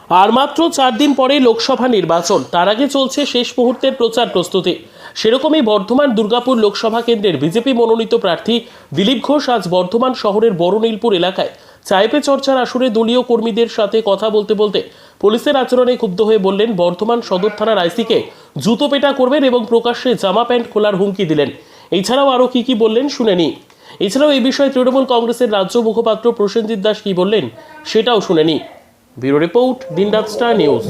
আর মাত্র 4 দিন পরে লোকসভা নির্বাচন, তার আগে চলছে শেষ মুহূর্তের প্রচার প্রস্তুতি। সেরকমই বর্ধমান দুর্গাপুর লোকসভা কেন্দ্রের বিজেপি মনোনীত প্রার্থী দিলীপ ঘোষ আজ বর্ধমান শহরের বড়নীলপুর এলাকায় চায় পে চর্চার আসরে দলীয় কর্মীদের সাথে কথা বলতে বলতে পুলিশের আচরণে ক্ষুব্ধ হয়ে বললেন বর্ধমান সদর থানার আইসিকে জুতো পেটা করবেন এবং প্রকাশ্যে জামা প্যান্ট খোলার হুমকি দিলেন। এছাড়াও আরও কি বললেন শুনে নিই। এছাড়াও এই বিষয়ে তৃণমূল কংগ্রেসের রাজ্য মুখপাত্র প্রসেনজিৎ দাস কি বললেন সেটাও শুনে নিই। ব্যুরো রিপোর্ট, দিনরাত স্টার নিউজ।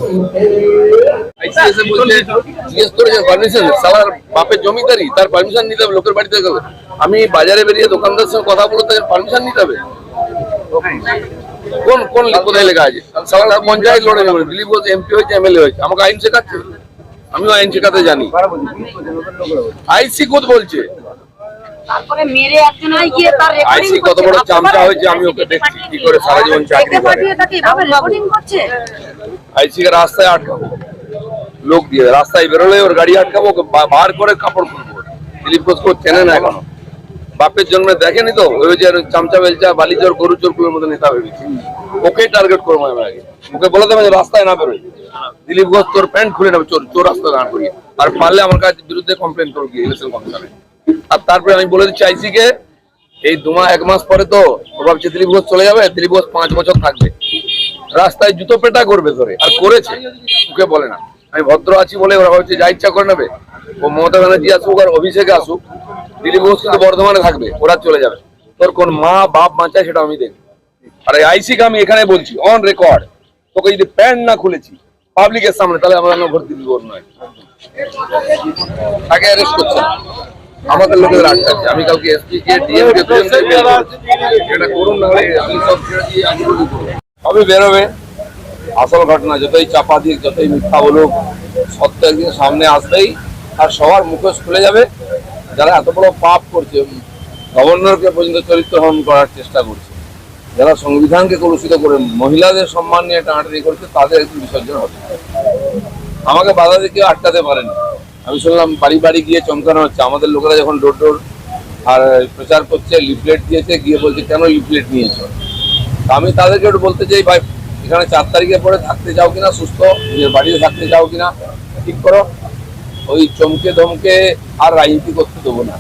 বাপের জমিদারি, তার পারমিশন নিতে হবে, লোকের বাড়িতে গেলে। আমি বাজারে বেরিয়ে দোকানদারের সঙ্গে কথা বলতে পারমিশন নিতে হবে? কোন কোন কোথায় লেখা আছে? সারা পঞ্চায়েত লড়ে যাবে। দিলীপ ঘোষ এমপি হয়েছে, এমএলএ হয়েছে, আমাকে আইন শেখাচ্ছে? আমিও আইন শেখাতে জানি। আইসি কোথ বলছে? তারপরে মেরে একজনের গিয়ে তার আইসি কত বড় চামচা হয়েছে আমি ওকে দেখছি কি করে সারা জীবন চাকরি করে। রেকর্ডিং করছে। আইসি কে রাস্তায় আটকাবো, লোক দিয়ে রাস্তায় বেরোলে ওর গাড়ি আটকাবো, ওকে বার করে কাপড় খুলবো। দিলীপ ঘোষ কেউ চেনে না এখনো, বাপের জন্মে দেখেনি তো। ওই যে চামচা বেলচা বালিচোর গরু চোরগুলোর মতো নেতা ভেবেছি। ওকেই টার্গেট করবো আমি আগে। ওকে বলে দেবো যে রাস্তায় না বেরোয়। দিলীপ ঘোষ তোর প্যান্ট খুলে নেবে, চোর চোর রাস্তায় দাঁড় করিয়ে। আর পারলে আমার কাছে বিরুদ্ধে কমপ্লেন করবো গিয়ে ইলেকশন কমিশনে। আর তারপরে আমি বলে দিচ্ছি আইসিকে, এই 1 মাস পরে তো ও ভাবছে দিলীপ ঘোষ চলে যাবে, দিলীপ ঘোষ 5 বছর থাকবে। রাস্তায় জুতো পেটা করবে ধরে, আর করেছে, ওকে বলে না। আমি ভদ্র আছি বলে ওরা ভাবছে যা ইচ্ছা করে নেবে। ও মমতা ব্যানার্জি আসুক আর অভিষেকে আসুক, দিলীপ ঘোষ কিন্তু বর্ধমানে থাকবে, ওরা চলে যাবে। তোর কোন মা বাপ বাঁচায় সেটা আমি দেখি। আর এই আইসিকে আমি এখানে বলছি অন রেকর্ড, তোকে যদি প্যান্ট না খুলেছি পাবলিকের সামনে, তাহলে আমার ভোট দিবি ওর নয়। তাকে অ্যারেস্ট করছে, আমাদের লোকেদের আটকাচ্ছে। আমি কালকে এসপি কে ডিএম কে এটা করুন, না হলে আমি সব ছেড়ে দিয়ে আমি সবই বেরোবে। আসল ঘটনা যতই চাপা দিক, যতই মিথ্যা বলুক, সত্য একদিন সামনে আসবেই। আর সবার মুখোশ খুলে যাবে। যারা এত বড় পাপ করছে, গভর্নরকে পর্যন্ত চরিত্র হরণ করার চেষ্টা করছে, যারা সংবিধানকে কলুষিত করে মহিলাদের সম্মান নিয়ে টানাটানি করছে, তাদের একটু বিসর্জন হবে। আমাকে বাধা দিয়ে কেউ আটকাতে পারেনি। আমি শুনলাম বাড়ি বাড়ি গিয়ে চমকানো হচ্ছে। আমাদের লোকেরা যখন ডোর ডোর আর প্রচার করছে, লিফলেট দিয়েছে, গিয়ে বলছে কেন লিফলেট নিয়েছো। আমি তাদেরকে একটু বলতে চাই, ভাই এখানে 4 তারিখে পরে থাকতে যাও কিনা, সুস্থ নিজের বাড়িতে থাকতে যাও কিনা ঠিক করো। ওই চমকে ধমকে আর রাজনীতি করতে দেবো না।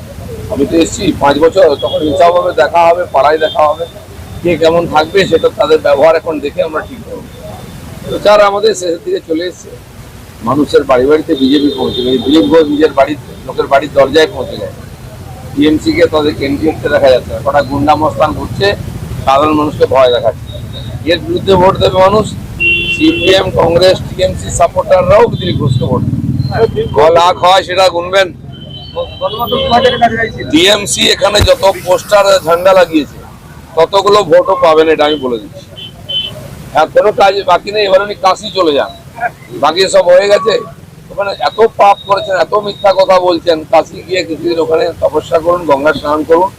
আমি তো এসেছি 5 বছর, তখন হিসাব হবে, দেখা হবে, পাড়ায় দেখা হবে, কে কেমন থাকবে সেটা তাদের ব্যবহার এখন দেখে আমরা ঠিক করবো। প্রচার আমাদের শেষের দিকে চলে এসছে। মানুষের বাড়ি বাড়িতে বিজেপি পৌঁছে গেছে। দিলীপ ঘোষ নিজের বাড়ির লোকের বাড়ির দরজায় পৌঁছে যায়। টিএমসি কে তাদের কেন্দ্রীয় দেখা যাচ্ছে না, কটা গুন্ডা মস্তান ঘুরছে, সাধারণ মানুষকে ভয় দেখাচ্ছে। এর বিরুদ্ধে ভোট দেবে মানুষ। সিপিএম, কংগ্রেস, টিএমসি সাপোর্টাররাও দিলীপ ঘোষকে ভোট দেবে। লাখ হয় সেটা গুনবেন। টিএমসি এখানে যত পোস্টার ঝান্ডা লাগিয়েছে ততগুলো ভোটও পাবেন, এটা আমি বলে দিচ্ছি। আর কোনো কাজ বাকি নেই। এবার উনি কাশি চলে যান, বাকি সব হয়ে গেছে। ওখানে এত পাপ করেছেন, এত মিথ্যা কথা বলছেন, কাশি গিয়ে কিছুদিন ওখানে তপস্যা করুন, গঙ্গা স্নান করুন,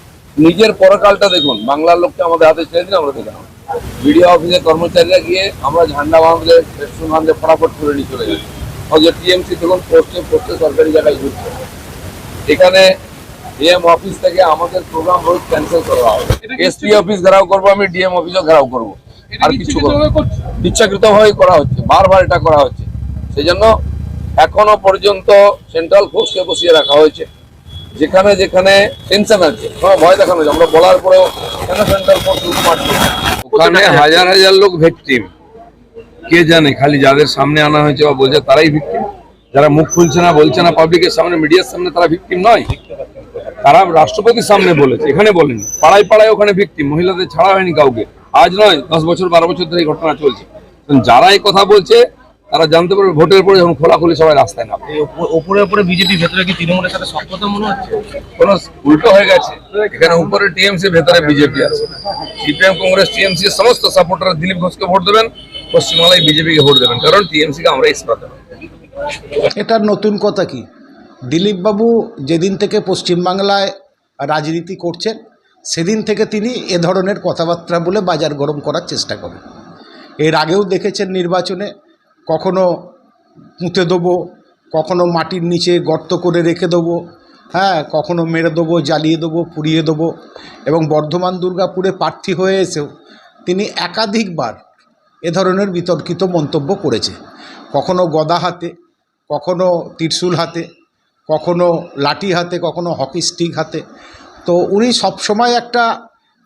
নিজের পরকালটা দেখুন। বাংলার লোককে আমাদের হাতে ছেড়ে দিন, আমরা দেখলাম বিডিও অফিসের কর্মচারীরা গিয়ে আমরা ঝান্ডা বাঁধলে রেস্টুরেন্ট বাঁধলে ফটাফট করে নিয়ে চলে গেছে। অথচ টিএমসি দেখুন পোস্টে পোস্টে সরকারি জায়গায় ঘুরছে। এখানে ডিএম অফিস থেকে আমাদের প্রোগ্রাম রোজ ক্যান্সেল করা হবে। এসপি অফিস ঘেরাও করবো, আমি ডিএম অফিসও ঘেরাও করবো। আর কিছু ইচ্ছাকৃত ভাবে করা হচ্ছে, বারবার এটা করা হচ্ছে। সেই জন্য এখনো পর্যন্ত সেন্ট্রাল ফোর্সকে বসিয়ে রাখা হয়েছে। যেখানে যেখানে টেনশন আছে কোনো ভয় দেখানো হয়েছে। আমরা বলার পরেও কেন সেন্ট্রাল ফোর্স মারছে? ওখানে হাজার হাজার লোক ভিকটিম, কে জানে। খালি যাদের সামনে আনা হয়েছে বা বলছে তারাই ভিকটিম। যারা মুখ খুলছে না, বলছে না পাবলিকের সামনে, মিডিয়ার সামনে, তারা ভিকটিম নয়। তারা রাষ্ট্রপতির সামনে বলেছে, এখানে বলেনি। পাড়ায় পাড়ায় ওখানে ভিকটিম, মহিলাদের ছাড়া হয়নি কাউকে। আজ নয়, 10 বছর 12 বছর ধরে এই ঘটনা চলছে। যারা এই কথা বলছে তারা জানতে পারবে ভোটের পরে যখন খোলাখুলি সবাই রাস্তায় নামবে। উপরে উপরে বিজেপি, ভেতরে কি তৃণমূলের সাথে সক্ষতা মনে হচ্ছে? কোনো উল্টো হয়ে গেছে। এখানে উপরে টিএমসি, ভেতরে বিজেপি আছে। সিপিএম, কংগ্রেস, টিএমসি সমস্ত সাপোর্টার দিলীপ ঘোষকে ভোট দেবেন, পশ্চিমবাংলায় বিজেপিকে ভোট দেবেন, কারণ টিএমসিকে আমরা ইস্পাত দেবো। এটা নতুন কথা কি? দিলীপবাবু যেদিন থেকে পশ্চিমবাংলায় রাজনীতি করছেন সেদিন থেকে তিনি এ ধরনের কথাবার্তা বলে বাজার গরম করার চেষ্টা করেন। এর আগেও দেখেছেন নির্বাচনে কখনো পুঁতে দেবো, কখনো মাটির নিচে গর্ত করে রেখে দেবো, কখনো মেরে দেবো, জ্বালিয়ে দেবো, পুড়িয়ে দেবো। এবং বর্ধমান দুর্গাপুরে প্রার্থী হয়ে এসেও তিনি একাধিকবার এ ধরনের বিতর্কিত মন্তব্য করেছে, কখনো গদা হাতে, কখনো ত্রিশূল হাতে, কখনো লাঠি হাতে, কখনো হকি স্টিক হাতে। তো উনি সবসময় একটা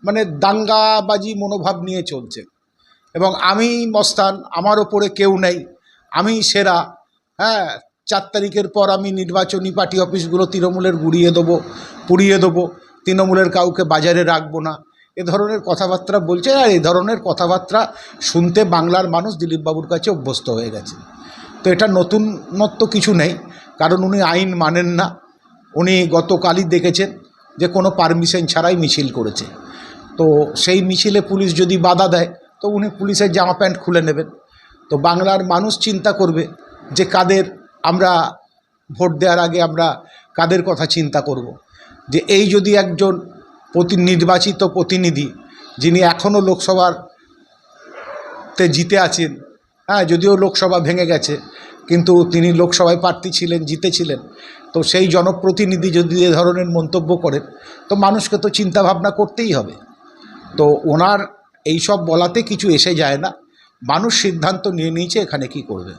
মানে দাঙ্গাবাজি মনোভাব নিয়ে চলছে এবং আমি মস্তান, আমার ওপরে কেউ নেই, আমি সেরা, হ্যাঁ 4 তারিখের পর আমি নির্বাচনী পার্টি অফিসগুলো তৃণমূলের গুড়িয়ে দেবো, পুড়িয়ে দেবো, তৃণমূলের কাউকে বাজারে রাখবো না, এ ধরনের কথাবার্তা বলছে। আর এই ধরনের কথাবার্তা শুনতে বাংলার মানুষ দিলীপবাবুর কাছে অভ্যস্ত হয়ে গেছে। তো এটা নতুনত্ব কিছু নেই, কারণ উনি আইন মানেন না। উনি গতকালই দেখেছেন যে কোনো পারমিশন ছাড়াই মিছিল করেছে। তো সেই মিছিলে পুলিশ যদি বাধা দেয় তো উনি পুলিশের জামা প্যান্ট খুলে নেবেন। তো বাংলার মানুষ চিন্তা করবে যে কাদের আমরা ভোট দেওয়ার আগে আমরা কাদের কথা চিন্তা করব। যে এই যদি একজন নির্বাচিত প্রতিনিধি, যিনি এখনও লোকসভাতে জিতে আছেন, হ্যাঁ যদিও লোকসভা ভেঙে গেছে, কিন্তু তিনি লোকসভায় প্রার্থী ছিলেন, জিতেছিলেন, তো সেই জনপ্রতিনিধি যদি এ ধরনের মন্তব্য করেন তো মানুষকে তো চিন্তাভাবনা করতেই হবে। তো ওনার এইসব বলাতে কিছু এসে যায় না, মানুষ সিদ্ধান্ত নিয়ে নিয়েছে এখানে কি করবে।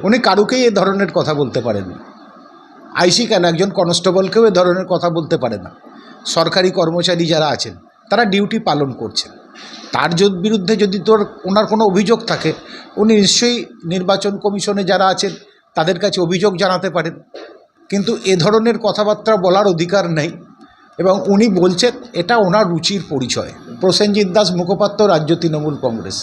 উনি কারুকেই এ ধরনের কথা বলতে পারেন না, আইসি কেন একজন কনস্টেবলকেও এ ধরনের কথা বলতে পারে না। সরকারি কর্মচারী যারা আছেন তারা ডিউটি পালন করছেন, তার বিরুদ্ধে যদি ওনার কোনো অভিযোগ থাকে উনি নিশ্চয়ই নির্বাচন কমিশনে যারা আছেন তাদের কাছে অভিযোগ জানাতে পারেন, কিন্তু এ ধরনের কথাবার্তা বলার অধিকার নেই। এবং উনি বলছেন এটা ওনার রুচির পরিচয়। প্রসেনজিৎ দাস মুখপাত্র, রাজ্য তৃণমূল কংগ্রেস।